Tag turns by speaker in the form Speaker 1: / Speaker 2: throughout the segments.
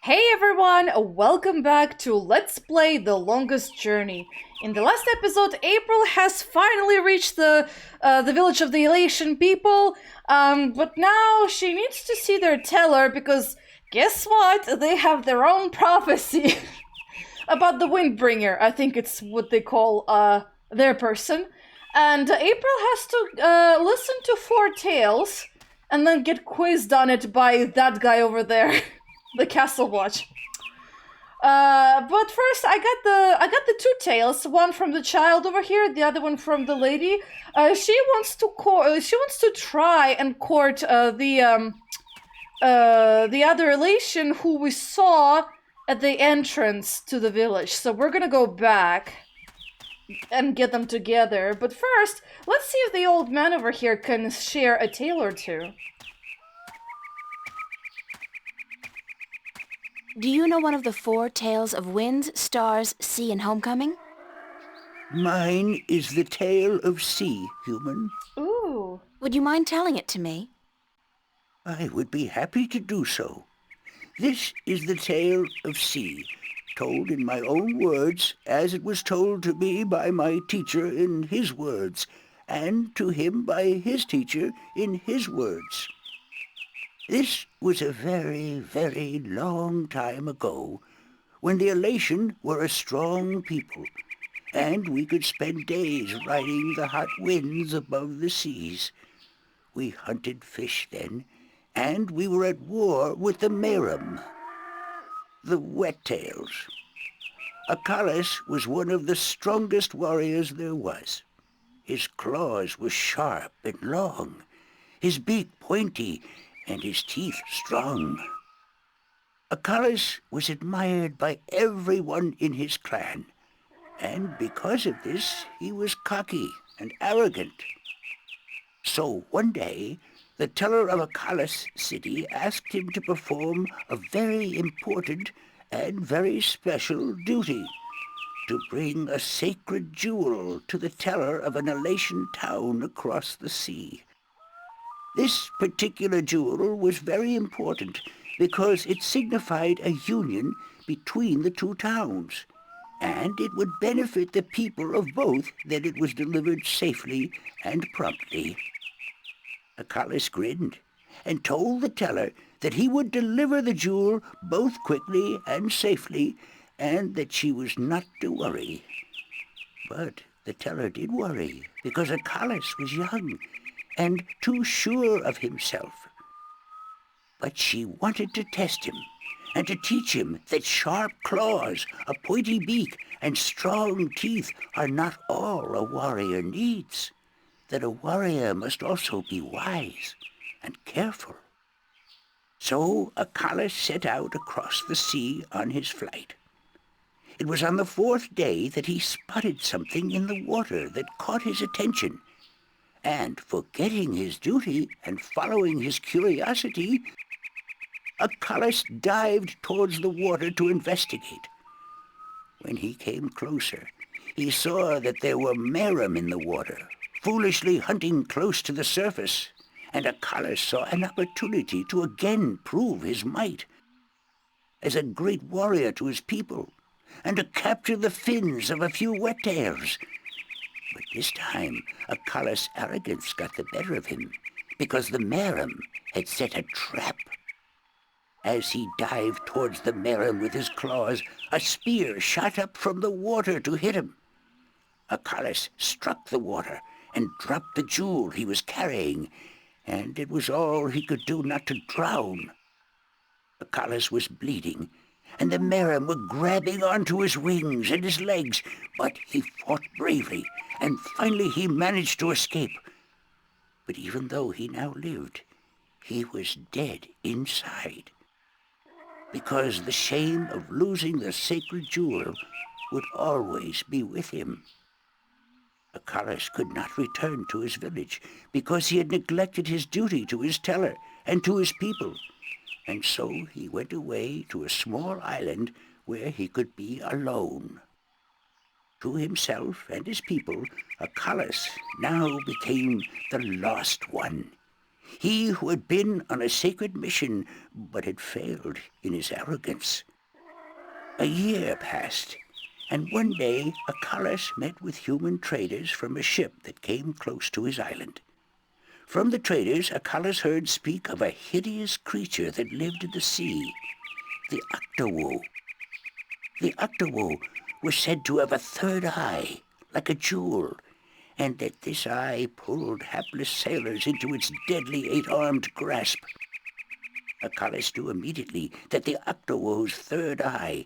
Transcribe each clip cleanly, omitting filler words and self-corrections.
Speaker 1: Hey everyone, welcome back to Let's Play The Longest Journey. In the last episode, April has finally reached the village of the Elation people, but now she needs to see their teller because guess what? They have their own prophecy about the Windbringer. I think it's what they call their person. And April has to listen to four tales and then get quizzed on it by that guy over there. The Castle Watch. But first, I got the two tales. One from the child over here, the other one from the lady. She wants to try and court the other relation who we saw at the entrance to the village. So we're gonna go back and get them together. But first, let's see if the old man over here can share a tale or two.
Speaker 2: Do you know one of the four tales of winds, stars, sea, and homecoming?
Speaker 3: Mine is the tale of sea, human.
Speaker 1: Ooh.
Speaker 2: Would you mind telling it to me?
Speaker 3: I would be happy to do so. This is the tale of sea, told in my own words, as it was told to me by my teacher in his words, and to him by his teacher in his words. This was a very, very long time ago, when the Elation were a strong people, and we could spend days riding the hot winds above the seas. We hunted fish then, and we were at war with the Merum, the Wet-tails. Acalis was one of the strongest warriors there was. His claws were sharp and long, his beak pointy, and his teeth strong. Acalis was admired by everyone in his clan, and because of this he was cocky and arrogant. So one day the teller of Acalis city asked him to perform a very important and very special duty, to bring a sacred jewel to the teller of an Elation town across the sea. This particular jewel was very important because it signified a union between the two towns, and it would benefit the people of both that it was delivered safely and promptly. Acalis grinned and told the teller that he would deliver the jewel both quickly and safely, and that she was not to worry. But the teller did worry because Acalis was young and too sure of himself. But she wanted to test him and to teach him that sharp claws, a pointy beak, and strong teeth are not all a warrior needs, that a warrior must also be wise and careful. So Acalis set out across the sea on his flight. It was on the fourth day that he spotted something in the water that caught his attention, and forgetting his duty and following his curiosity, Acalis dived towards the water to investigate. When he came closer, he saw that there were Merum in the water, foolishly hunting close to the surface, and Acalis saw an opportunity to again prove his might as a great warrior to his people, and to capture the fins of a few Wet-tails. But this time, Acalis' arrogance got the better of him, because the Merum had set a trap. As he dived towards the Merum with his claws, a spear shot up from the water to hit him. Acalis struck the water and dropped the jewel he was carrying, and it was all he could do not to drown. Acalis was bleeding, and the Merum were grabbing onto his wings and his legs, but he fought bravely, and finally he managed to escape. But even though he now lived, he was dead inside, because the shame of losing the sacred jewel would always be with him. Acalis could not return to his village, because he had neglected his duty to his teller and to his people, and so he went away to a small island where he could be alone. To himself and his people, Acalis now became the lost one. He who had been on a sacred mission but had failed in his arrogance. A year passed, and one day Akalas met with human traders from a ship that came close to his island. From the traders, Akalas heard speak of a hideous creature that lived in the sea, the Octowo. The Octowo was said to have a third eye, like a jewel, and that this eye pulled hapless sailors into its deadly eight-armed grasp. Akalas knew immediately that the Octowo's third eye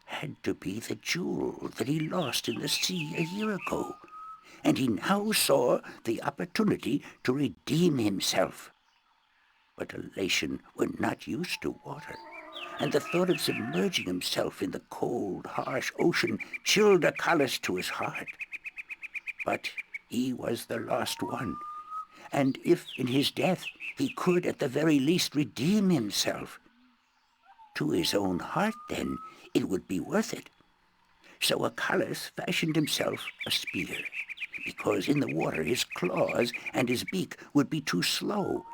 Speaker 3: had to be the jewel that he lost in the sea a year ago, and he now saw the opportunity to redeem himself. But Elation were not used to water, and the thought of submerging himself in the cold, harsh ocean chilled Akalas to his heart. But he was the lost one, and if in his death he could at the very least redeem himself, to his own heart then it would be worth it. So Akalas fashioned himself a spear, because in the water his claws and his beak would be too slow,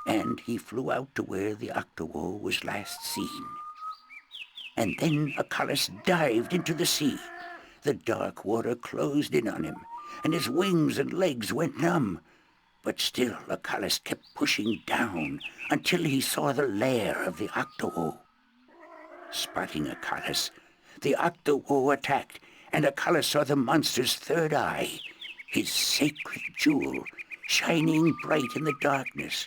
Speaker 3: and he flew out to where the Octowo was last seen. And then Akalas dived into the sea. The dark water closed in on him, and his wings and legs went numb. But still Akalas kept pushing down until he saw the lair of the Octowo. Spotting Akalas, the Octowo attacked, and Akalas saw the monster's third eye, his sacred jewel, shining bright in the darkness,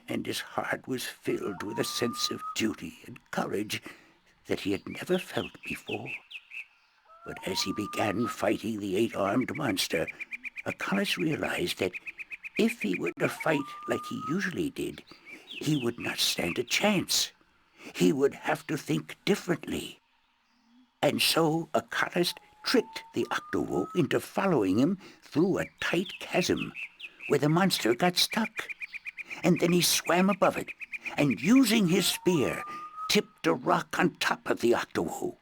Speaker 3: and his heart was filled with a sense of duty and courage that he had never felt before. But as he began fighting the eight-armed monster, Akalas realized that if he were to fight like he usually did, he would not stand a chance. He would have to think differently. And so Akalas tricked the Octowo into following him through a tight chasm where the monster got stuck. And then he swam above it, and using his spear, tipped a rock on top of the Octowo.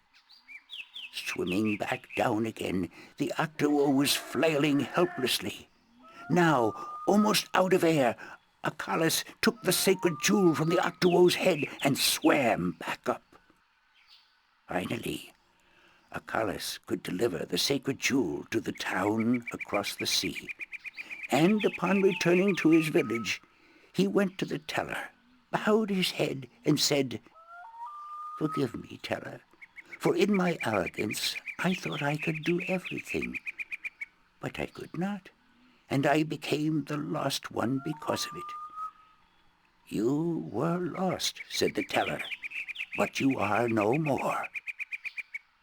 Speaker 3: Swimming back down again, the Octowo was flailing helplessly. Now, almost out of air, Akalas took the sacred jewel from the Octowo's head and swam back up. Finally, Akalas could deliver the sacred jewel to the town across the sea, and upon returning to his village, he went to the teller, bowed his head, and said, "Forgive me, teller, for in my arrogance I thought I could do everything. But I could not, and I became the lost one because of it." "You were lost," said the teller, "but you are no more.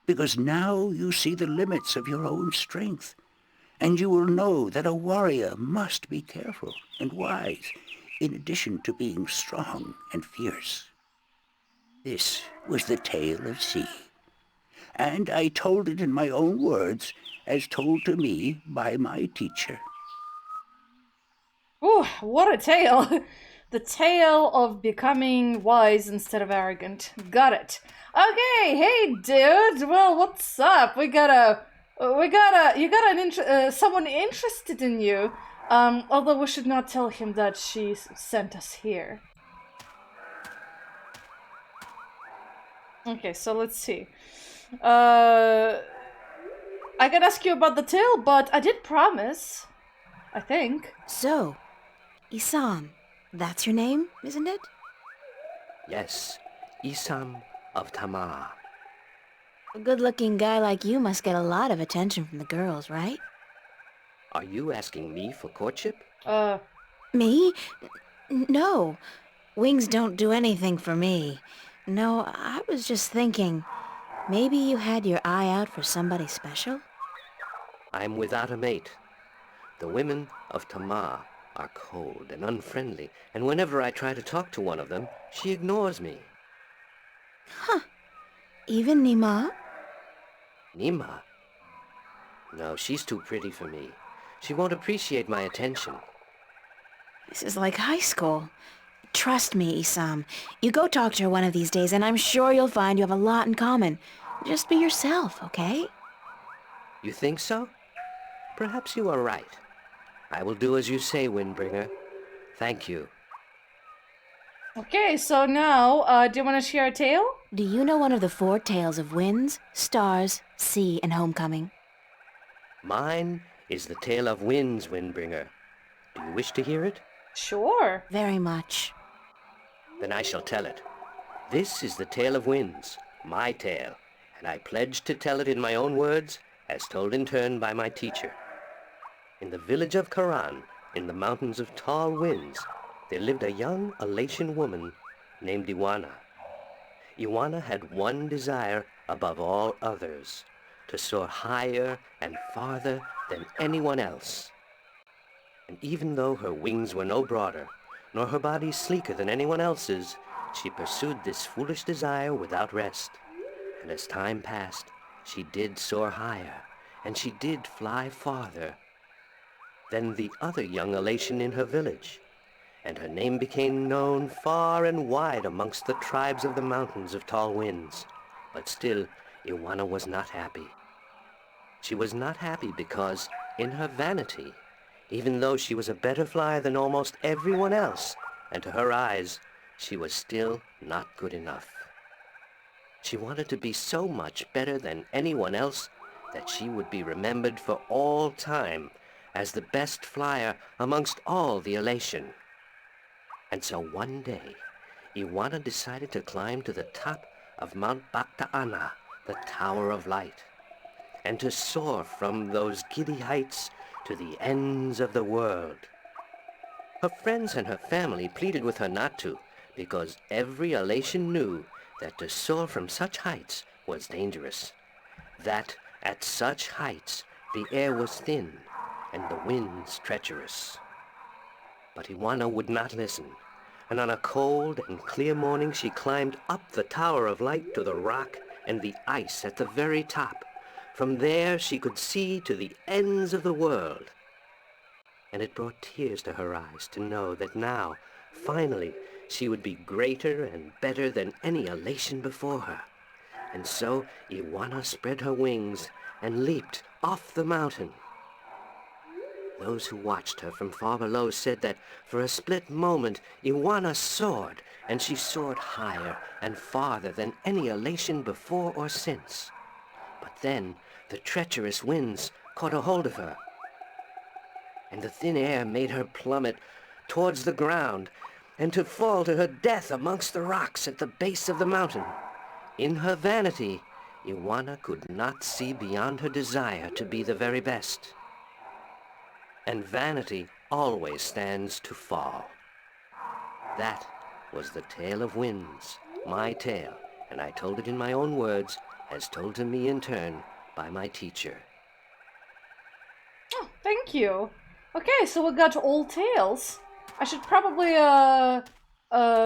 Speaker 3: Because now you see the limits of your own strength, and you will know that a warrior must be careful and wise, in addition to being strong and fierce." This was the tale of C, and I told it in my own words, as told to me by my teacher.
Speaker 1: Ooh, what a tale! The tale of becoming wise instead of arrogant. Got it. Okay, hey dude. Well, what's up? You got someone interested in you. Although we should not tell him that she sent us here. Okay, so let's see. I can ask you about the tale, but I did promise. I think.
Speaker 2: So, Isam, that's your name, isn't it?
Speaker 4: Yes, Isam of Tamar.
Speaker 2: A good-looking guy like you must get a lot of attention from the girls, right?
Speaker 4: Are you asking me for courtship?
Speaker 2: Me? No. Wings don't do anything for me. No, I was just thinking, maybe you had your eye out for somebody special?
Speaker 4: I'm without a mate. The women of Tamar are cold and unfriendly, and whenever I try to talk to one of them, she ignores me.
Speaker 2: Huh. Even Nima?
Speaker 4: Nima? No, she's too pretty for me. She won't appreciate my attention.
Speaker 2: This is like high school. Trust me, Isam. You go talk to her one of these days, and I'm sure you'll find you have a lot in common. Just be yourself, okay?
Speaker 4: You think so? Perhaps you are right. I will do as you say, Windbringer. Thank you.
Speaker 1: Okay, so now, do you want to share a tale?
Speaker 2: Do you know one of the 4 tales of winds, stars, sea, and homecoming?
Speaker 4: Mine is the tale of winds, Windbringer. Do you wish to hear it?
Speaker 1: Sure.
Speaker 2: Very much.
Speaker 4: Then I shall tell it. This is the tale of winds, my tale, and I pledge to tell it in my own words, as told in turn by my teacher. In the village of Karan, in the mountains of tall winds, there lived a young Elatian woman named Iwana. Iwana had one desire above all others, to soar higher and farther than anyone else. And even though her wings were no broader, nor her body sleeker than anyone else's, she pursued this foolish desire without rest. And as time passed, she did soar higher, and she did fly farther than the other young Elation in her village, and her name became known far and wide amongst the tribes of the mountains of tall winds. But still, Iwana was not happy. She was not happy because, in her vanity, even though she was a better flyer than almost everyone else, and to her eyes, she was still not good enough. She wanted to be so much better than anyone else that she would be remembered for all time as the best flyer amongst all the Elation. And so one day, Iwana decided to climb to the top of Mount Bakta'ana, the Tower of Light, and to soar from those giddy heights to the ends of the world. Her friends and her family pleaded with her not to, because every Elation knew that to soar from such heights was dangerous, that at such heights the air was thin and the winds treacherous. But Iwana would not listen, and on a cold and clear morning she climbed up the Tower of Light to the rock and the ice at the very top. From there she could see to the ends of the world. And it brought tears to her eyes to know that now, finally, she would be greater and better than any Elation before her. And so Iwana spread her wings and leaped off the mountain. Those who watched her from far below said that for a split moment Iwana soared, and she soared higher and farther than any Elation before or since. But then the treacherous winds caught a hold of her, and the thin air made her plummet towards the ground, and to fall to her death amongst the rocks at the base of the mountain. In her vanity, Iwana could not see beyond her desire to be the very best. And vanity always stands to fall. That was the tale of winds, my tale, and I told it in my own words, as told to me in turn by my teacher.
Speaker 1: Oh, thank you. Okay, so we got all tales. I should probably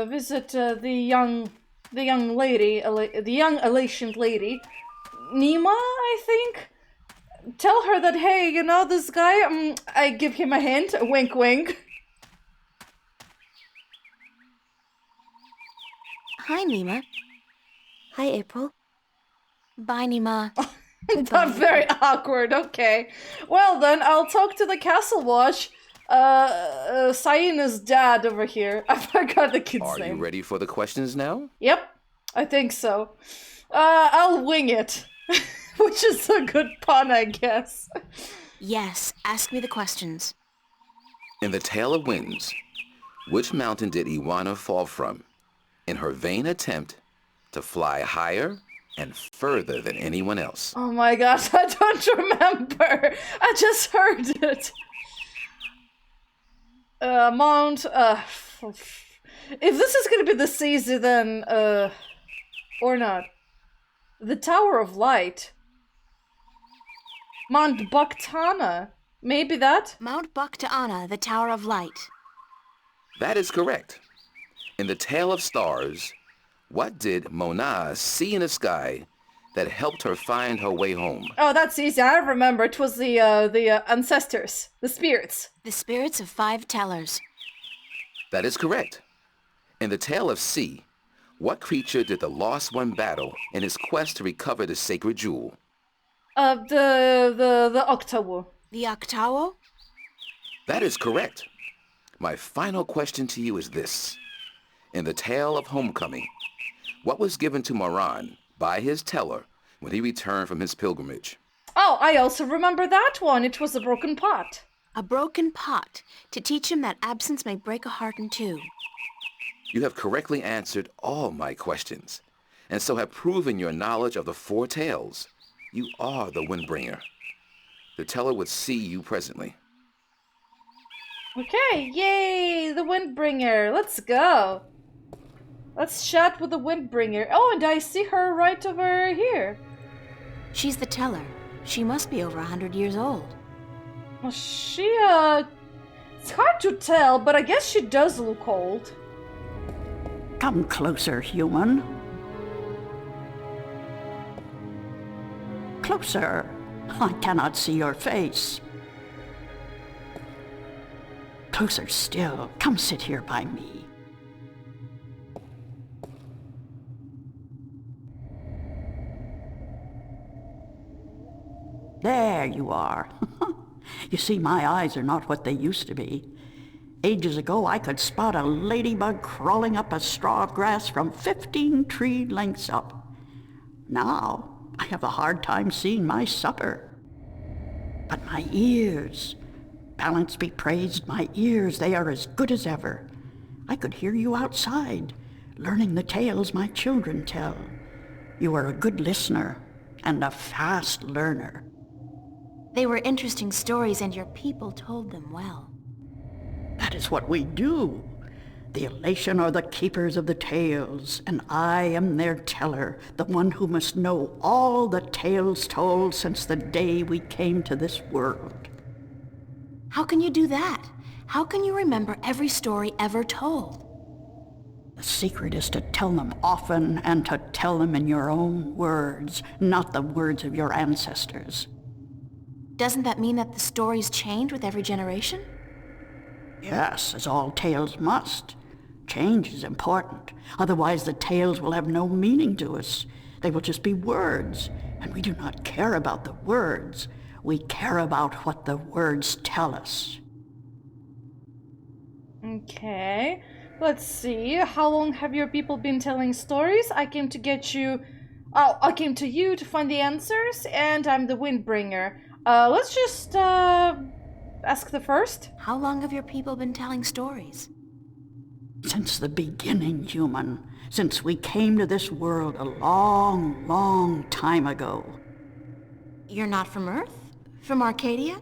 Speaker 1: visit the young lady, the young Elation lady, Nima, I think. Tell her that, hey, you know this guy? I give him a hint, a wink, wink.
Speaker 2: Hi, Nima. Hi, April. Bye, Nima.
Speaker 1: Not very awkward, okay. Well then, I'll talk to the Castle Watch. Saina's dad over here. I forgot the kid's name.
Speaker 5: Are you ready for the questions now?
Speaker 1: Yep, I think so. I'll wing it. Which is a good pun, I guess.
Speaker 2: Yes, ask me the questions.
Speaker 5: In the Tale of Winds, which mountain did Iwana fall from in her vain attempt to fly higher and further than anyone else?
Speaker 1: Oh my gosh, I don't remember. I just heard it. Mount, if this is gonna be the season, then, or not. The Tower of Light. Mount Baktana. Maybe that?
Speaker 2: Mount Bakta'ana, the Tower of Light.
Speaker 5: That is correct. In the Tale of Stars, what did Mona see in the sky that helped her find her way home?
Speaker 1: Oh, that's easy. I remember. It was the ancestors, the spirits.
Speaker 2: The spirits of 5 tellers.
Speaker 5: That is correct. In the Tale of Sea, what creature did the Lost One battle in his quest to recover the sacred jewel?
Speaker 1: The Octawu.
Speaker 2: The Octawo?
Speaker 5: That is correct. My final question to you is this. In the tale of homecoming, what was given to Moran by his teller when he returned from his pilgrimage?
Speaker 1: Oh, I also remember that one. It was a broken pot.
Speaker 2: A broken pot, to teach him that absence may break a heart in two.
Speaker 5: You have correctly answered all my questions, and so have proven your knowledge of the four tales. You are the Windbringer. The teller would see you presently.
Speaker 1: Okay, yay, the Windbringer. Let's go. Let's chat with the Windbringer. Oh, and I see her right over here.
Speaker 2: She's the teller. She must be over 100 years old.
Speaker 1: Well, it's hard to tell, but I guess she does look old.
Speaker 6: Come closer, human. Closer. I cannot see your face. Closer still. Come sit here by me. There you are. You see, my eyes are not what they used to be. Ages ago, I could spot a ladybug crawling up a straw of grass from 15 tree lengths up. Now, I have a hard time seeing my supper. But my ears, balance be praised, my ears, they are as good as ever. I could hear you outside, learning the tales my children tell. You are a good listener and a fast learner.
Speaker 2: They were interesting stories, and your people told them well.
Speaker 6: That is what we do. The elation are the keepers of the tales, and I am their teller, the one who must know all the tales told since the day we came to this world.
Speaker 2: How can you do that? How can you remember every story ever told?
Speaker 6: The secret is to tell them often and to tell them in your own words, not the words of your ancestors.
Speaker 2: Doesn't that mean that the stories change with every generation?
Speaker 6: Yes, as all tales must. Change is important. Otherwise the tales will have no meaning to us. They will just be words, and we do not care about the words. We care about what the words tell us.
Speaker 1: Okay, let's see. How long have your people been telling stories? I came to you to find the answers, and I'm the Windbringer. Let's just ask the first.
Speaker 2: How long have your people been telling stories?
Speaker 6: Since the beginning, human. Since we came to this world a long, long time ago.
Speaker 2: You're not from Earth? From Arcadia?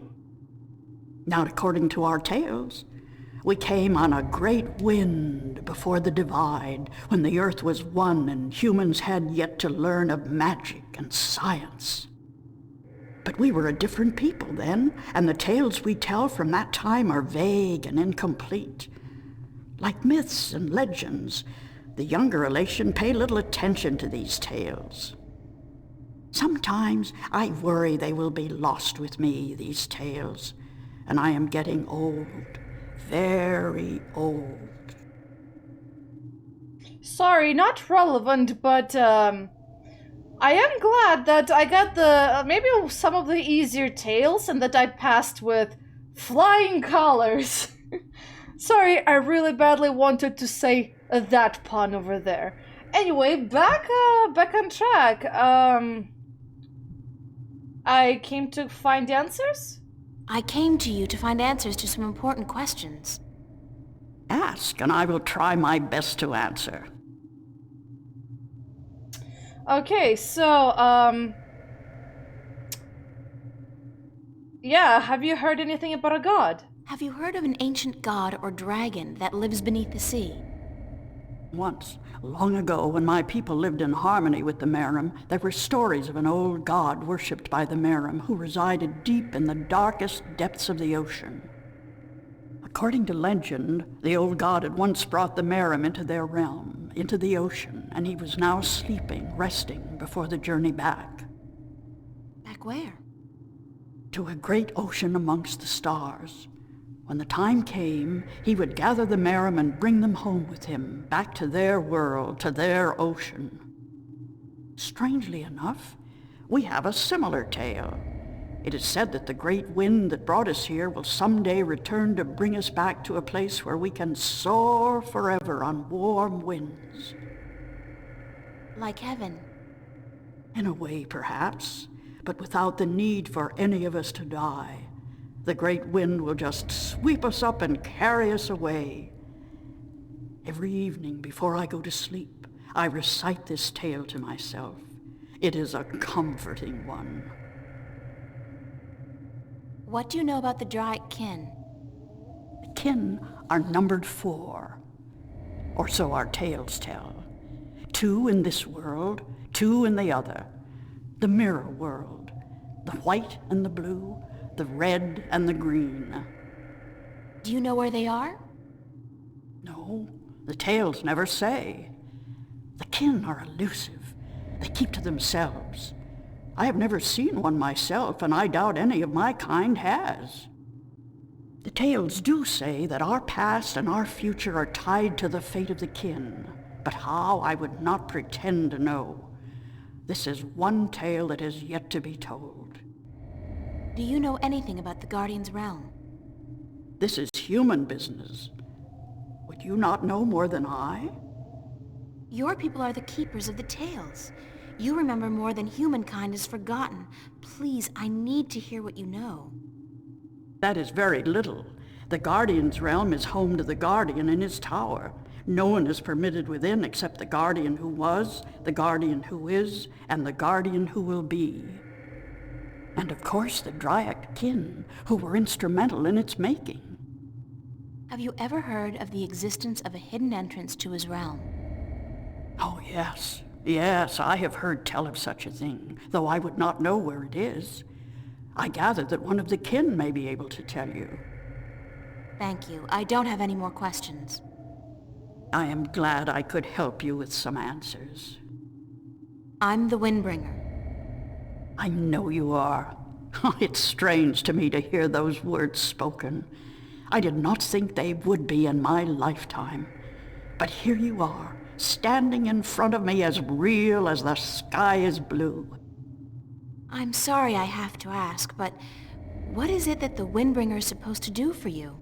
Speaker 6: Not according to our tales. We came on a great wind before the divide, when the earth was one and humans had yet to learn of magic and science. But we were a different people then, and the tales we tell from that time are vague and incomplete. Like myths and legends, the younger elation pay little attention to these tales. Sometimes I worry they will be lost with me, these tales, and I am getting old, very old.
Speaker 1: Sorry, not relevant, but I am glad that I got maybe some of the easier tales and that I passed with flying colors. Sorry, I really badly wanted to say that pun over there. Anyway, back on track. I came to find answers?
Speaker 2: I came to you to find answers to some important questions.
Speaker 6: Ask, and I will try my best to answer.
Speaker 1: Okay, so, yeah, have you heard anything about a god?
Speaker 2: Have you heard of an ancient god or dragon that lives beneath the sea?
Speaker 6: Once, long ago, when my people lived in harmony with the Merim, there were stories of an old god worshipped by the Merim who resided deep in the darkest depths of the ocean. According to legend, the old god had once brought the Merim into their realm, into the ocean, and he was now sleeping, resting before the journey back.
Speaker 2: Back where?
Speaker 6: To a great ocean amongst the stars. When the time came, he would gather the Merim and bring them home with him, back to their world, to their ocean. Strangely enough, we have a similar tale. It is said that the great wind that brought us here will someday return to bring us back to a place where we can soar forever on warm winds.
Speaker 2: Like heaven.
Speaker 6: In a way, perhaps, but without the need for any of us to die. The great wind will just sweep us up and carry us away. Every evening before I go to sleep, I recite this tale to myself. It is a comforting one.
Speaker 2: What do you know about the Dryac kin?
Speaker 6: The kin are numbered 4, or so our tales tell. 2 in this world, 2 in the other. The mirror world, the white and the blue, the red and the green.
Speaker 2: Do you know where they are?
Speaker 6: No, the tales never say. The kin are elusive. They keep to themselves. I have never seen one myself, and I doubt any of my kind has. The tales do say that our past and our future are tied to the fate of the kin, but how I would not pretend to know. This is one tale that has yet to be told.
Speaker 2: Do you know anything about the Guardian's realm?
Speaker 6: This is human business. Would you not know more than I?
Speaker 2: Your people are the keepers of the tales. You remember more than humankind has forgotten. Please, I need to hear what you know.
Speaker 6: That is very little. The Guardian's realm is home to the Guardian in his tower. No one is permitted within except the Guardian who was, the Guardian who is, and the Guardian who will be. And of course the Dryac kin, who were instrumental in its making.
Speaker 2: Have you ever heard of the existence of a hidden entrance to his realm?
Speaker 6: Oh, yes. Yes, I have heard tell of such a thing, though I would not know where it is. I gather that one of the kin may be able to tell you.
Speaker 2: Thank you. I don't have any more questions.
Speaker 6: I am glad I could help you with some answers.
Speaker 2: I'm the Windbringer.
Speaker 6: I know you are. It's strange to me to hear those words spoken. I did not think they would be in my lifetime. But here you are, standing in front of me as real as the sky is blue.
Speaker 2: I'm sorry I have to ask, but what is it that the Windbringer is supposed to do for you?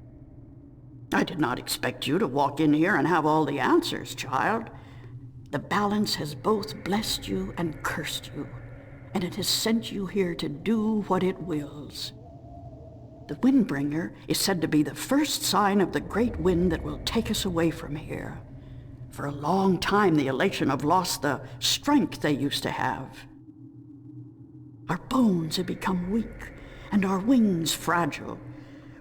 Speaker 6: I did not expect you to walk in here and have all the answers, child. The balance has both blessed you and cursed you, and it has sent you here to do what it wills. The Windbringer is said to be the first sign of the great wind that will take us away from here. For a long time, the Elation have lost the strength they used to have. Our bones have become weak, and our wings fragile.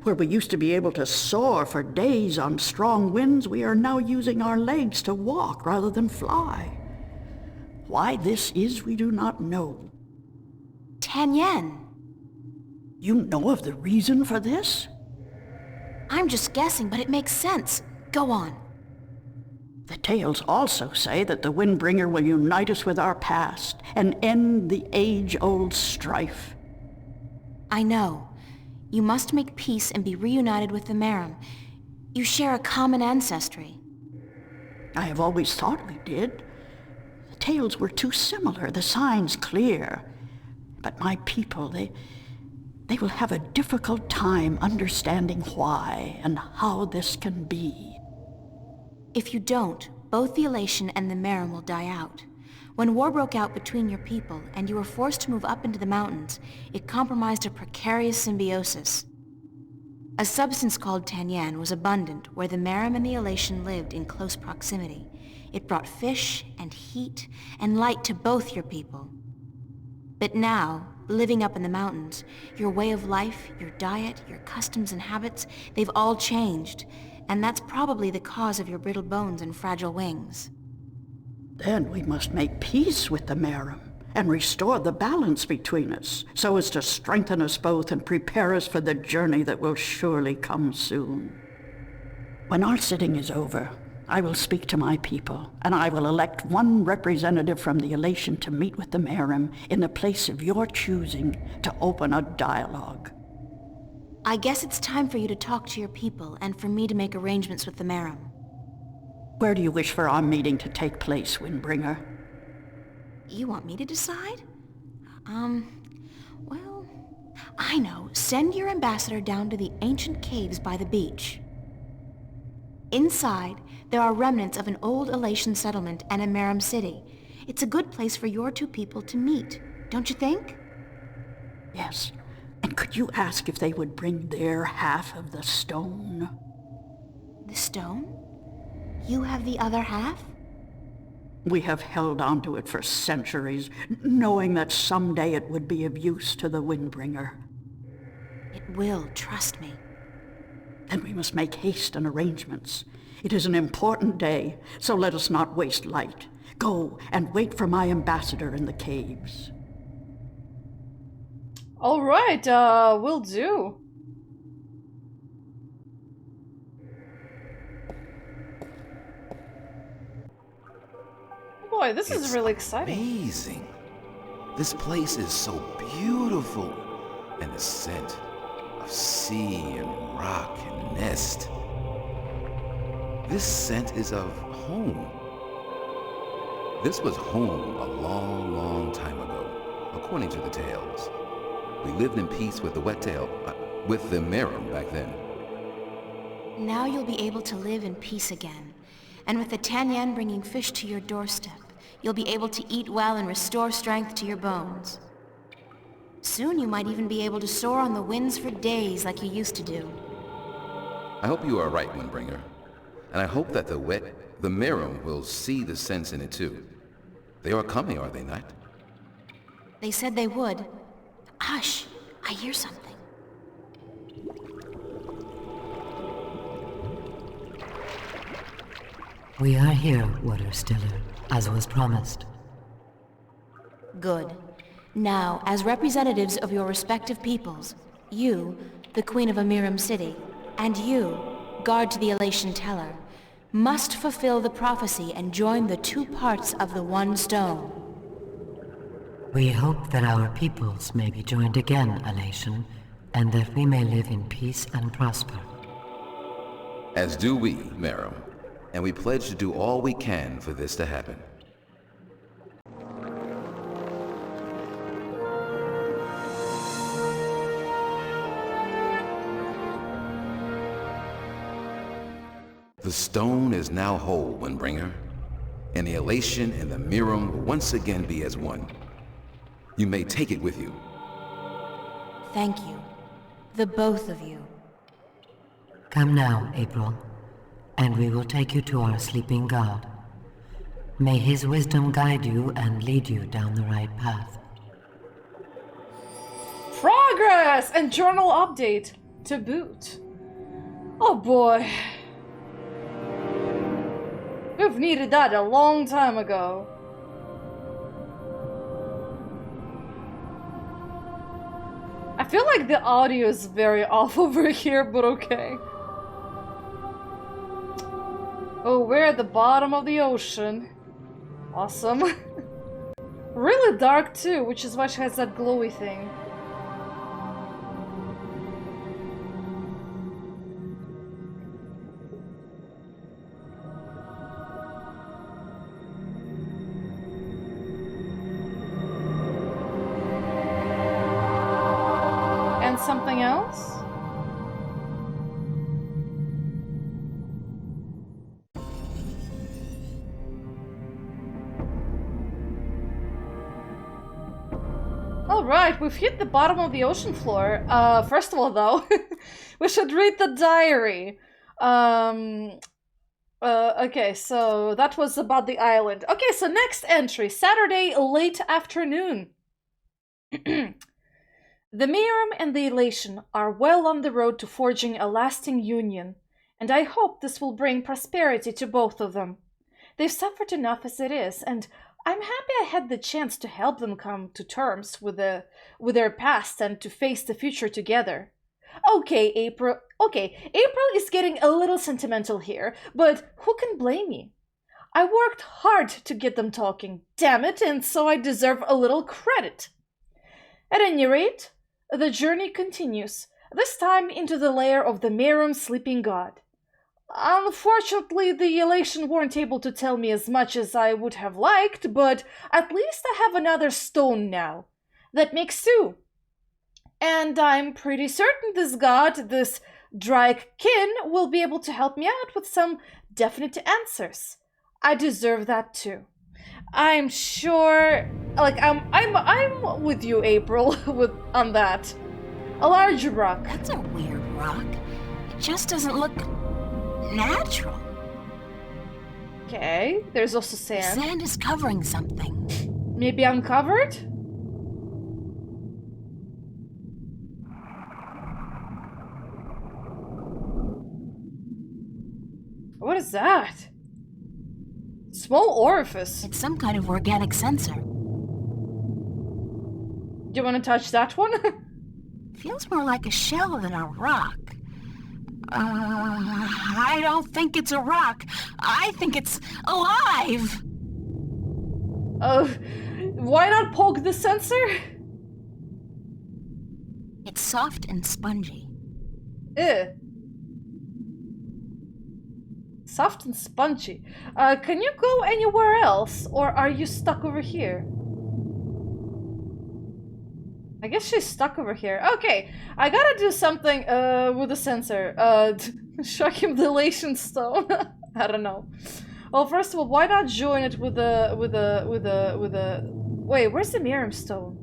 Speaker 6: Where we used to be able to soar for days on strong winds, we are now using our legs to walk rather than fly. Why this is, we do not know.
Speaker 2: 10 yen.
Speaker 6: You know of the reason for this?
Speaker 2: I'm just guessing, but it makes sense. Go on.
Speaker 6: The tales also say that the Windbringer will unite us with our past and end the age-old strife.
Speaker 2: I know. You must make peace and be reunited with the Merim. You share a common ancestry.
Speaker 6: I have always thought we did. The tales were too similar, the signs clear. But my people, they will have a difficult time understanding why and how this can be.
Speaker 2: If you don't, both the Elation and the Merim will die out. When war broke out between your people and you were forced to move up into the mountains, it compromised a precarious symbiosis. A substance called tanyan was abundant where the Merim and the Elation lived in close proximity. It brought fish and heat and light to both your people. But now, living up in the mountains, your way of life, your diet, your customs and habits, they've all changed. And that's probably the cause of your brittle bones and fragile wings.
Speaker 6: Then we must make peace with the Merim and restore the balance between us, so as to strengthen us both and prepare us for the journey that will surely come soon. When our sitting is over, I will speak to my people, and I will elect one representative from the Elation to meet with the Merim in the place of your choosing to open a dialogue.
Speaker 2: I guess it's time for you to talk to your people and for me to make arrangements with the Merim.
Speaker 6: Where do you wish for our meeting to take place, Windbringer?
Speaker 2: You want me to decide? Well, I know. Send your ambassador down to the ancient caves by the beach. Inside, there are remnants of an old Elation settlement and a Merum city. It's a good place for your two people to meet, don't you think?
Speaker 6: Yes. And could you ask if they would bring their half of the stone?
Speaker 2: The stone? You have the other half?
Speaker 6: We have held onto it for centuries, knowing that someday it would be of use to the Windbringer.
Speaker 2: It will, trust me.
Speaker 6: Then we must make haste and arrangements. It is an important day, so let us not waste light. Go and wait for my ambassador in the caves.
Speaker 1: All right, will do. Boy, this is really exciting.
Speaker 5: Amazing. This place is so beautiful. And the scent of sea and rock and nest. This scent is of home. This was home a long, long time ago, according to the tales. We lived in peace with the Wet-tail, with the Merum back then.
Speaker 2: Now you'll be able to live in peace again. And with the Tanyan bringing fish to your doorstep, you'll be able to eat well and restore strength to your bones. Soon you might even be able to soar on the winds for days like you used to do.
Speaker 5: I hope you are right, Windbringer. And I hope that the Merum will see the sense in it too. They are coming, are they not?
Speaker 2: They said they would. Hush! I hear something.
Speaker 7: We are here, Water Stiller, as was promised.
Speaker 2: Good. Now, as representatives of your respective peoples, you, the Queen of Amiram City, and you, guard to the Elation Teller, must fulfill the prophecy and join the two parts of the one stone.
Speaker 7: We hope that our peoples may be joined again, Elation, and that we may live in peace and prosper.
Speaker 5: As do we, Merum. And we pledge to do all we can for this to happen. The stone is now whole, Windbringer, and the Elation and the Merum will once again be as one. You may take it with you.
Speaker 2: Thank you. The both of you.
Speaker 7: Come now, April, and we will take you to our sleeping god. May his wisdom guide you and lead you down the right path.
Speaker 1: Progress and journal update to boot. Oh boy. We've needed that a long time ago. I feel like the audio is very off over here, but okay. Oh, we're at the bottom of the ocean. Awesome. Really dark too, which is why she has that glowy thing. And something else? Alright, we've hit the bottom of the ocean floor. First of all, though, we should read the diary. Okay, so that was about the island. Okay, so next entry, Saturday, late afternoon. The Merum and the Elation are well on the road to forging a lasting union, and I hope this will bring prosperity to both of them. They've suffered enough as it is, and I'm happy I had the chance to help them come to terms with their past and to face the future together. Okay, April is getting a little sentimental here, but who can blame me? I worked hard to get them talking, damn it, and so I deserve a little credit. At any rate, the journey continues, this time into the lair of the Merum sleeping god. Unfortunately, the Elation weren't able to tell me as much as I would have liked, but at least I have another stone now. That makes two. And I'm pretty certain this god, this Drakekin, will be able to help me out with some definite answers. I deserve that too. I'm sure, like I'm with you, April, on that. A large rock.
Speaker 2: That's a weird rock. It just doesn't look natural.
Speaker 1: Okay, there's also
Speaker 2: The
Speaker 1: sand.
Speaker 2: sand is covering something.
Speaker 1: Maybe uncovered? What is that? Small orifice.
Speaker 2: It's some kind of organic sensor.
Speaker 1: Do you want to touch that one?
Speaker 2: Feels more like a shell than a rock. I don't think it's a rock. I think it's alive.
Speaker 1: Why not poke the sensor?
Speaker 2: It's soft and spongy.
Speaker 1: Ew. Soft and spongy. Can you go anywhere else, or are you stuck over here? I guess she's stuck over here. Okay, I gotta do something with the sensor. Shock him the elation stone. I don't know. Well, first of all, why not join it with a wait, where's the Miriam stone?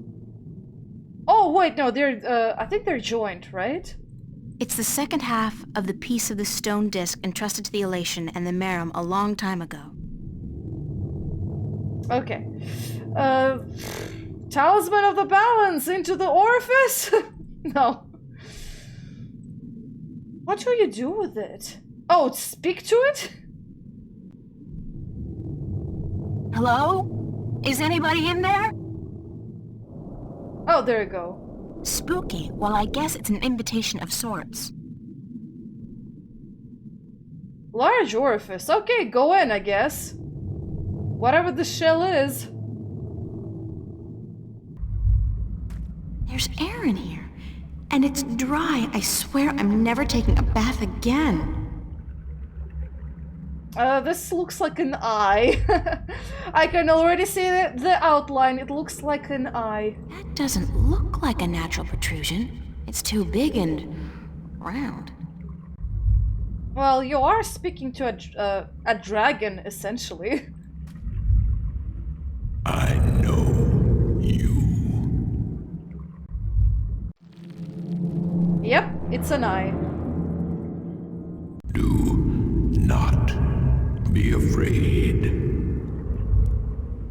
Speaker 1: Oh wait, no, they're I think they're joined, right?
Speaker 2: It's the second half of the piece of the stone disc entrusted to the elation and the Merum a long time ago.
Speaker 1: Okay. Talisman of the balance into the orifice? No. What do you do with it? Oh, speak to it?
Speaker 2: Hello? Is anybody in there?
Speaker 1: Oh, there you go.
Speaker 2: Spooky. Well, I guess it's an invitation of sorts.
Speaker 1: Large orifice. Okay, go in, I guess. Whatever the shell is.
Speaker 2: There's air in here. And it's dry. I swear I'm never taking a bath again.
Speaker 1: This looks like an eye. I can already see the outline. It looks like an eye.
Speaker 2: That doesn't look like a natural protrusion. It's too big and round.
Speaker 1: Well, you are speaking to a dragon, essentially.
Speaker 3: I know you.
Speaker 1: Yep, it's an eye.
Speaker 3: Do not be afraid.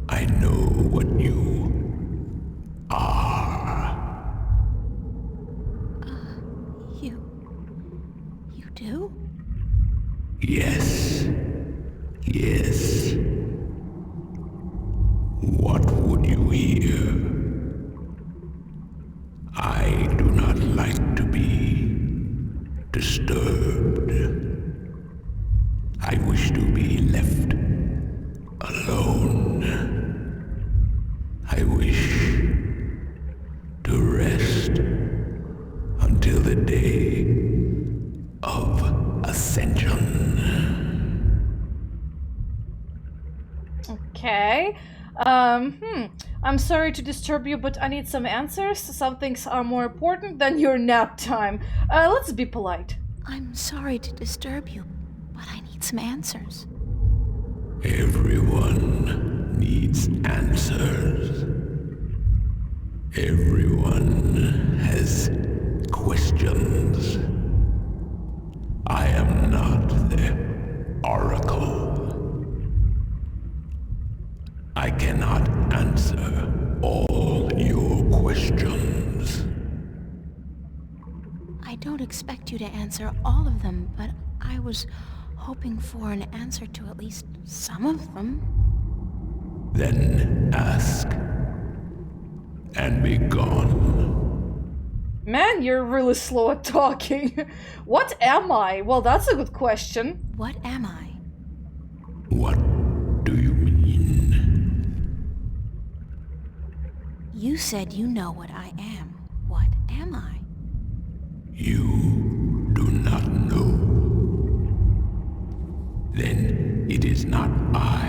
Speaker 3: I know what you are.
Speaker 2: You do?
Speaker 3: Yes. Yes. What would you hear? I do not like to be disturbed. I wish to be left alone. I wish to rest until the day of ascension.
Speaker 1: Okay. I'm sorry to disturb you, but I need some answers. Some things are more important than your nap time. Let's be polite.
Speaker 2: I'm sorry to disturb you, but I need some answers.
Speaker 3: Everyone needs answers. Everyone has questions. I am not the oracle. I cannot answer all your questions.
Speaker 2: I don't expect you to answer all of them, but I was hoping for an answer to at least some of them.
Speaker 3: Then ask and be gone.
Speaker 1: Man, you're really slow at talking. What am I? Well, that's a good question.
Speaker 2: What am I?
Speaker 3: What do you mean?
Speaker 2: You said you know what I am. What am I?
Speaker 3: You do not know. Then it is not I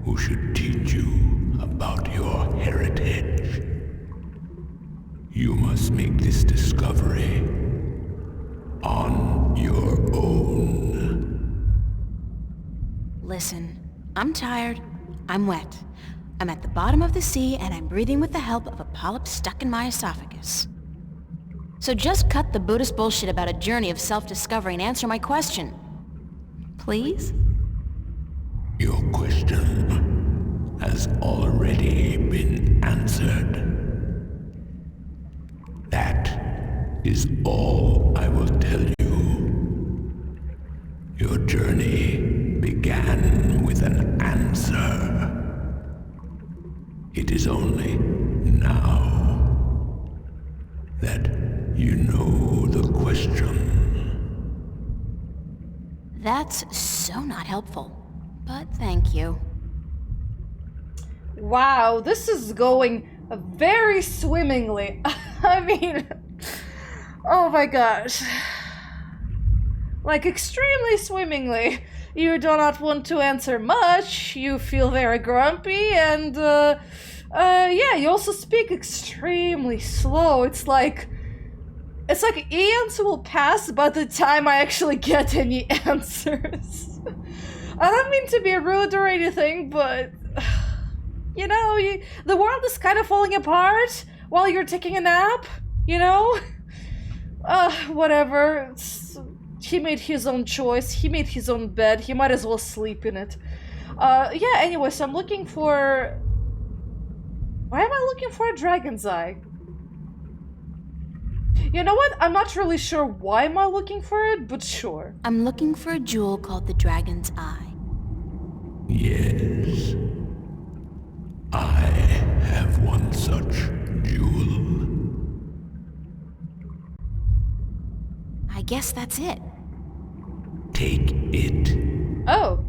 Speaker 3: who should teach you about your heritage.
Speaker 8: You must make this discovery on your own.
Speaker 2: Listen, I'm tired. I'm wet. I'm at the bottom of the sea and I'm breathing with the help of a polyp stuck in my esophagus. So just cut the Buddhist bullshit about a journey of self-discovery and answer my question. Please?
Speaker 8: Your question has already been answered. That is all I will tell you. Your journey began with an answer. It is only now that you know the question.
Speaker 2: That's so not helpful, but thank you.
Speaker 1: Wow, this is going very swimmingly. I mean, oh my gosh. Like, extremely swimmingly. You do not want to answer much, you feel very grumpy, and, yeah, you also speak extremely slow. It's like eons will pass by the time I actually get any answers. I don't mean to be rude or anything, but... You know, the world is kind of falling apart while you're taking a nap, you know? Whatever. He made his own choice, he made his own bed, he might as well sleep in it. Yeah, anyway, so I'm looking for... Why am I looking for a dragon's eye? You know what? I'm not really sure why am I looking for it, but sure.
Speaker 2: I'm looking for a jewel called the Dragon's Eye.
Speaker 8: Yes. I have one such jewel.
Speaker 2: I guess that's it.
Speaker 8: Take it.
Speaker 1: Oh.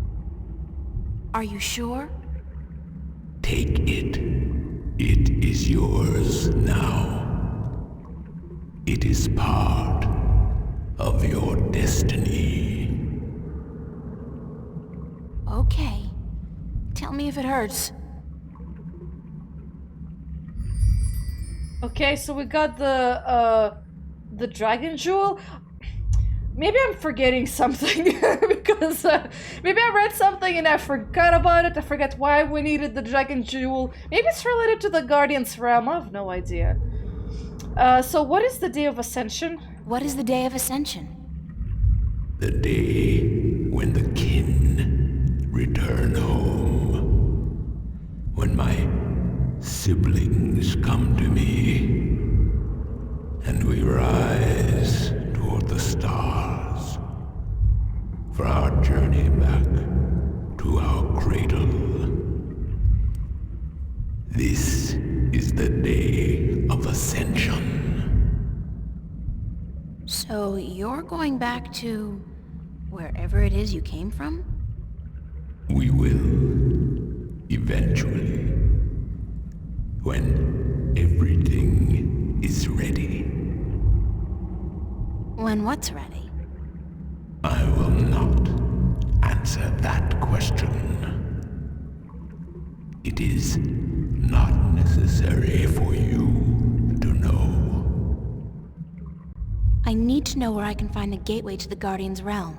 Speaker 2: Are you sure?
Speaker 8: Take it. It is yours now. It is part of your destiny.
Speaker 2: Okay. Tell me if it hurts.
Speaker 1: Okay, so we got the dragon jewel. Maybe I'm forgetting something because maybe I read something and I forgot about it. I forget why we needed the dragon jewel. Maybe it's related to the Guardian's realm. I have no idea. So what is the Day of Ascension?
Speaker 2: What is the Day of Ascension?
Speaker 8: The day when the kin return home. When my siblings come to me. And we rise toward the stars. For our journey back to our cradle. This is the Day of Ascension.
Speaker 2: So you're going back to wherever it is you came from?
Speaker 8: We will, eventually, when everything is ready.
Speaker 2: When what's ready?
Speaker 8: I will not answer that question. It is not necessary for you to know.
Speaker 2: I need to know where I can find the gateway to the Guardian's realm.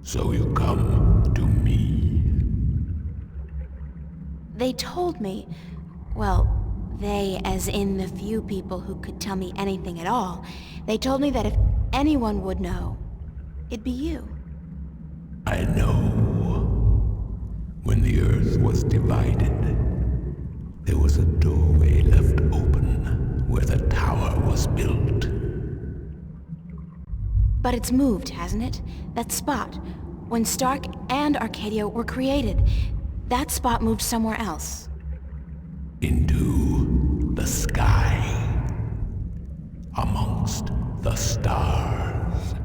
Speaker 8: So you come to me.
Speaker 2: They told me, well, they as in the few people who could tell me anything at all, they told me that if anyone would know, it'd be you.
Speaker 8: I know. When the earth was divided, there was a doorway left open where the tower was built.
Speaker 2: But it's moved, hasn't it? That spot. When Stark and Arcadia were created, that spot moved somewhere else.
Speaker 8: Into the sky. Amongst the stars.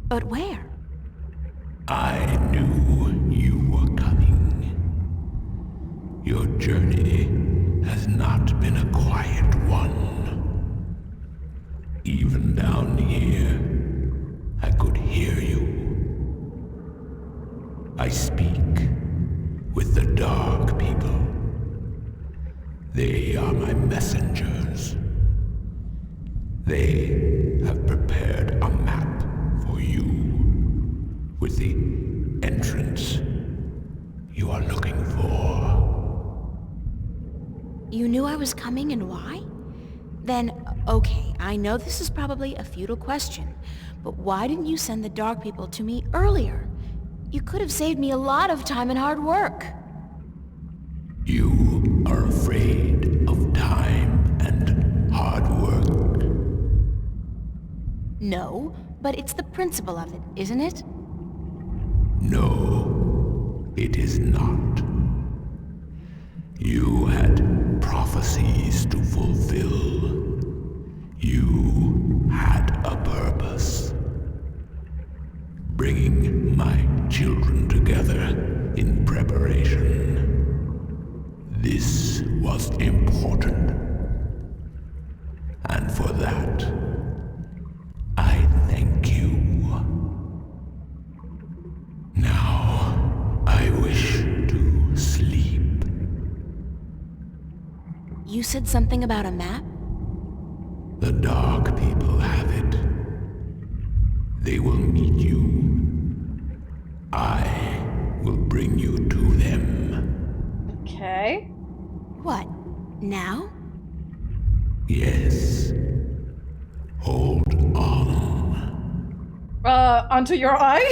Speaker 2: But where?
Speaker 8: I knew you were coming. Your journey has not been a quiet one. Even down here, I could hear you. I speak with the dark people. They are my messengers. They have prepared a map for you with the entrance you are looking for.
Speaker 2: You knew I was coming and why? Then, okay, I know this is probably a futile question, but why didn't you send the Dark People to me earlier? You could have saved me a lot of time and hard work.
Speaker 8: You are afraid of time and hard work.
Speaker 2: No, but it's the principle of it, isn't it?
Speaker 8: No, it is not. You had prophecies to fulfill. You had a purpose. Bringing my children together in preparation. This was important. And for that, I thank you. Now, I wish to sleep.
Speaker 2: You said something about a map?
Speaker 8: The Dark People have it. They will meet you. I will bring you to them.
Speaker 1: Okay.
Speaker 2: What, now?
Speaker 8: Yes. Hold on.
Speaker 1: Onto your eye?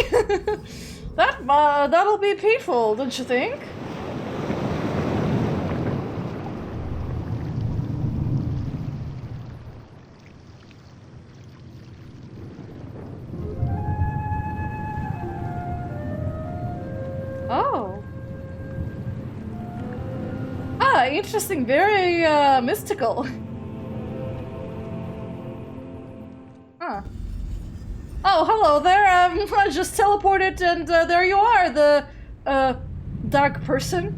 Speaker 1: That'll be painful, don't you think? Oh. Ah, interesting. Very, mystical. Huh. Oh, hello there. I just teleported and there you are, the, dark person.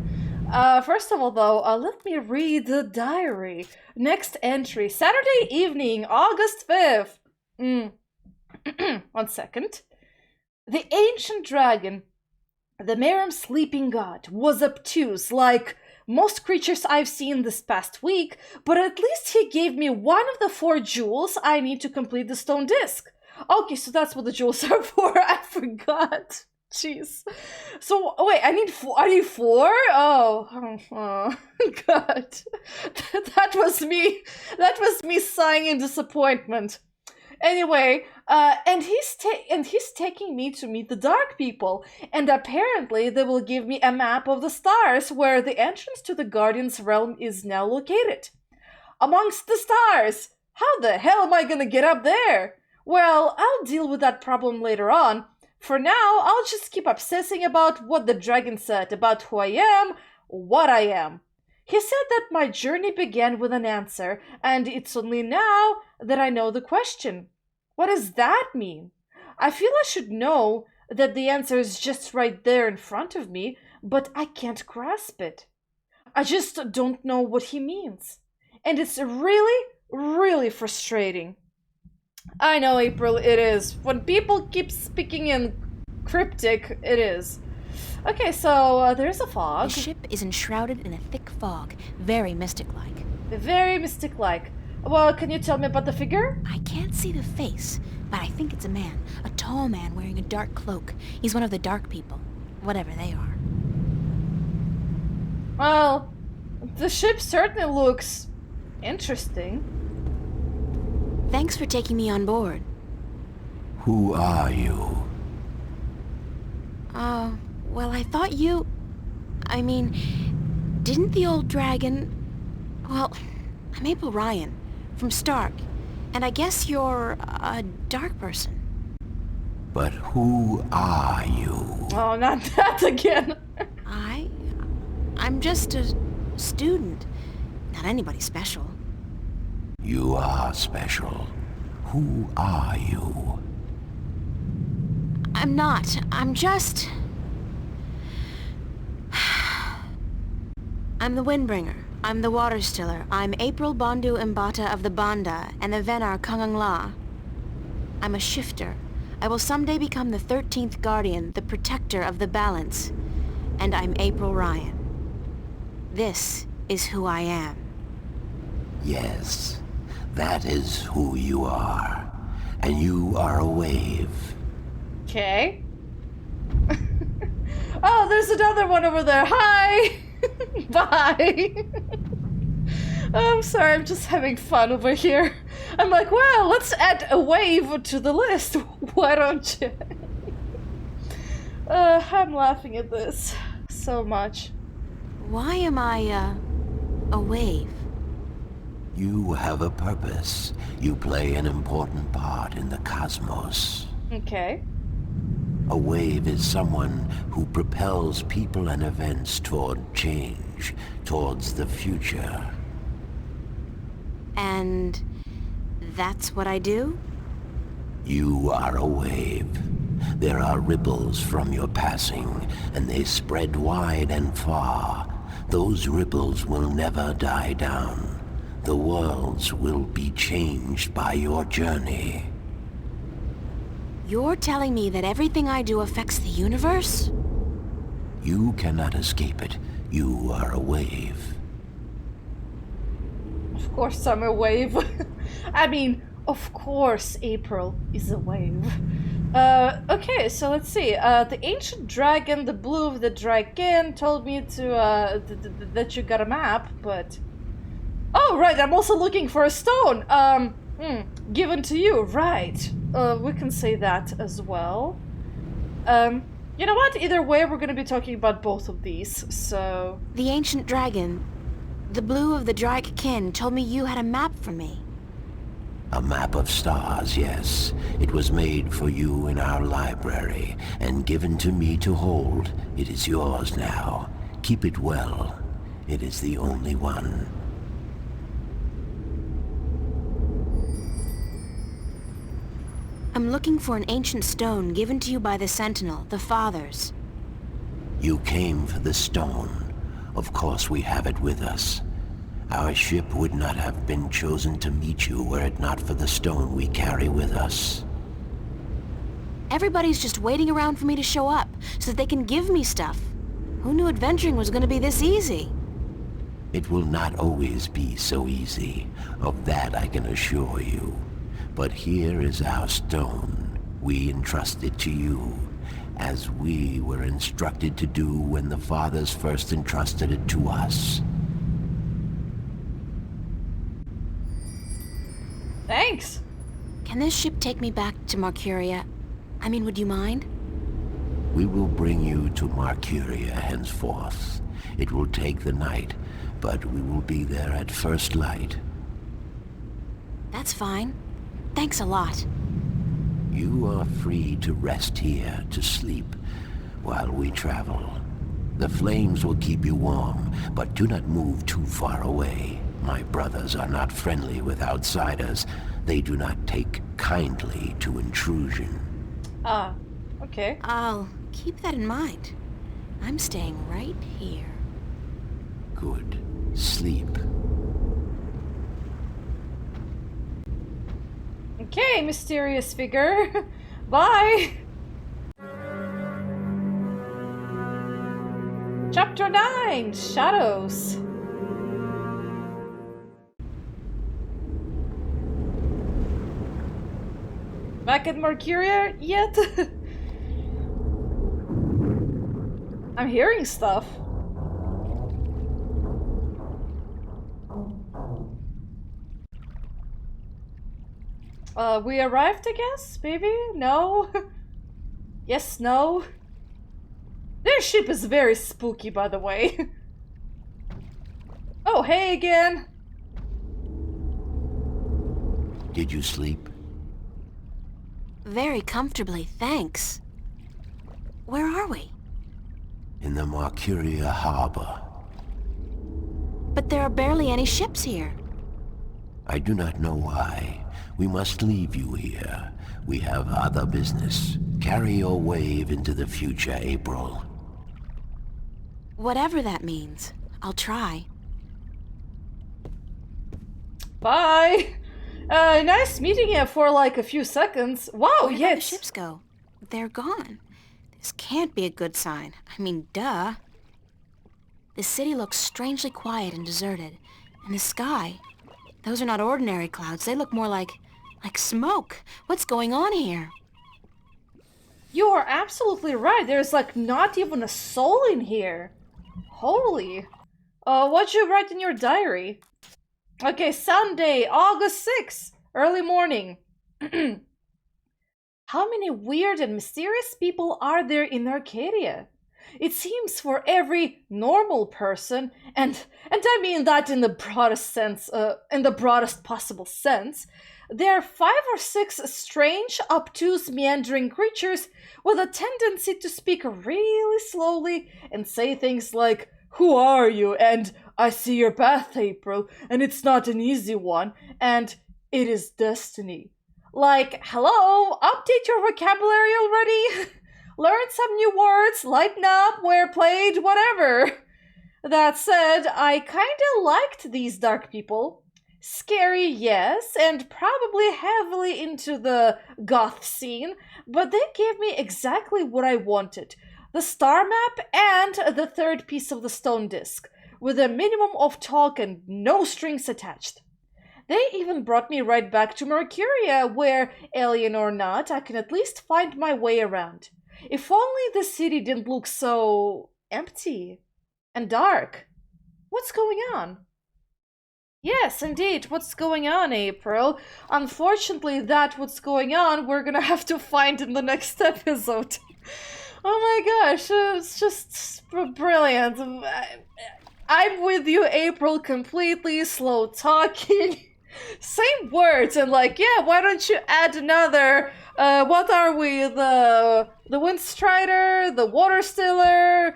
Speaker 1: First of all, though, let me read the diary. Next entry, Saturday evening, August 5th. 1 second. The ancient dragon, the Merum sleeping god, was obtuse, like most creatures I've seen this past week, but at least he gave me one of the 4 jewels I need to complete the stone disc. Okay, so that's what the jewels are for. I forgot. Jeez. So wait, I need 4? Oh, God. That was me. That was me sighing in disappointment. Anyway, and he's taking me to meet the Dark People, and apparently they will give me a map of the stars where the entrance to the Guardian's realm is now located. Amongst the stars! How the hell am I gonna get up there? Well, I'll deal with that problem later on. For now, I'll just keep obsessing about what the dragon said about who I am, what I am. He said that my journey began with an answer, and it's only now that I know the question. What does that mean? I feel I should know that the answer is just right there in front of me, but I can't grasp it. I just don't know what he means. And it's really, really frustrating. I know, April, it is. When people keep speaking in cryptic, it is. Okay, so there's a fog.
Speaker 2: The ship is enshrouded in a thick fog, very mystic-like.
Speaker 1: Very mystic-like. Well, can you tell me about the figure?
Speaker 2: I can't see the face, but I think it's a man. A tall man wearing a dark cloak. He's one of the Dark People, whatever they are.
Speaker 1: Well, the ship certainly looks interesting.
Speaker 2: Thanks for taking me on board.
Speaker 3: Who are you?
Speaker 2: Well, I thought you... I mean, didn't the old dragon... Well, I'm April Ryan, from Stark, and I guess you're a dark person.
Speaker 3: But who are you?
Speaker 1: Oh, not that again.
Speaker 2: I'm just a student. Not anybody special.
Speaker 3: You are special. Who are you?
Speaker 2: I'm not. I'm just... I'm the Windbringer. I'm the Water Stiller. I'm April Bondu Mbata of the Banda and the Venar Kangang La. I'm a shifter. I will someday become the 13th Guardian, the protector of the balance. And I'm April Ryan. This is who I am.
Speaker 3: Yes, that is who you are. And you are a wave.
Speaker 1: Okay. Oh, there's another one over there. Hi! Bye! I'm sorry, I'm just having fun over here. I'm like, well, let's add a wave to the list. Why don't you? I'm laughing at this so much.
Speaker 2: Why am I, a wave?
Speaker 3: You have a purpose. You play an important part in the cosmos.
Speaker 1: Okay.
Speaker 3: A wave is someone who propels people and events toward change, towards the future.
Speaker 2: And that's what I do?
Speaker 3: You are a wave. There are ripples from your passing, and they spread wide and far. Those ripples will never die down. The worlds will be changed by your journey.
Speaker 2: You're telling me that everything I do affects the universe?
Speaker 3: You cannot escape it. You are a wave.
Speaker 1: Of course I'm a wave. I mean, of course April is a wave. Okay, so let's see. The ancient dragon, the blue of the dragon, told me to that you got a map, but oh right, I'm also looking for a stone. Given to you, right? We can say that as well. You know what? Either way, we're gonna be talking about both of these. So
Speaker 2: The ancient dragon, the blue of the Drake kin, told me you had a map for me.
Speaker 3: A map of stars, yes. It was made for you in our library, and given to me to hold. It is yours now. Keep it well. It is the only one.
Speaker 2: I'm looking for an ancient stone given to you by the Sentinel, the Fathers.
Speaker 3: You came for the stone. Of course we have it with us. Our ship would not have been chosen to meet you were it not for the stone we carry with us.
Speaker 2: Everybody's just waiting around for me to show up, so that they can give me stuff. Who knew adventuring was gonna be this easy?
Speaker 3: It will not always be so easy. Of that I can assure you. But here is our stone. We entrust it to you, as we were instructed to do when the Fathers first entrusted it to us.
Speaker 1: thanks.
Speaker 2: Can this ship take me back to Marcuria? I mean, would you mind?
Speaker 3: We will bring you to Marcuria henceforth. It will take the night, but we will be there at first light.
Speaker 2: That's fine. Thanks a lot.
Speaker 3: You are free to rest here, to sleep, while we travel. The flames will keep you warm, but do not move too far away. My brothers are not friendly with outsiders. They do not take kindly to intrusion.
Speaker 1: Ah, okay.
Speaker 2: I'll keep that in mind. I'm staying right here.
Speaker 3: Good. Sleep.
Speaker 1: Okay, mysterious figure. Bye! Chapter 9, Shadows. Back at Mercuria yet? I'm hearing stuff. We arrived, I guess? Maybe? No? Yes, no? Their ship is very spooky, by the way. Oh, hey again!
Speaker 3: Did you sleep?
Speaker 2: Very comfortably, thanks. Where are we?
Speaker 3: In the Marcuria harbor.
Speaker 2: But there are barely any ships here.
Speaker 3: I do not know why. We must leave you here. We have other business. Carry your wave into the future, April.
Speaker 2: Whatever that means, I'll try.
Speaker 1: Bye! Nice meeting you for like a few seconds. Wow,
Speaker 2: Where did the
Speaker 1: yes!
Speaker 2: ships go? They're gone. This can't be a good sign. I mean, duh. The city looks strangely quiet and deserted, and the sky, Those are not ordinary clouds. They look more like smoke. What's going on here?
Speaker 1: You are absolutely right. There's like not even a soul in here. Holy. What'd you write in your diary? Okay, Sunday, August 6th, early morning. How many weird and mysterious people are there in Arcadia? It seems for every normal person, and I mean that in the broadest sense, in the broadest possible sense, there are 5 or 6 strange, obtuse, meandering creatures with a tendency to speak really slowly and say things like, "Who are you?" and "I see your path, April, and it's not an easy one," and "It is destiny." Like, hello, update your vocabulary already? Learn some new words, lighten up, wear plaid, whatever. That said, I kinda liked these dark people. Scary, yes, and probably heavily into the goth scene, but they gave me exactly what I wanted. The star map and the third piece of the stone disc, with a minimum of talk and no strings attached. They even brought me right back to Mercuria, where, alien or not, I can at least find my way around. If only the city didn't look so empty and dark. What's going on? Yes, indeed, what's going on, April? Unfortunately, that what's going on we're gonna have to find in the next episode. Oh my gosh, it's just brilliant. I'm with you, April, completely. Slow talking. Same words, and like, yeah, why don't you add another, what are we, the Windstrider, the Water Stiller,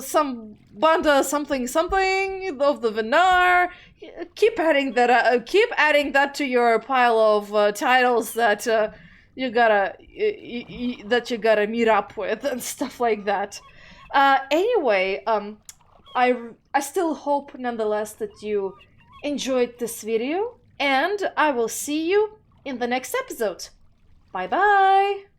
Speaker 1: some Banda something something of the Vinar. Keep adding that to your pile of titles that you gotta meet up with and stuff like that. Anyway, I still hope nonetheless that you enjoyed this video, and I will see you in the next episode. Bye bye!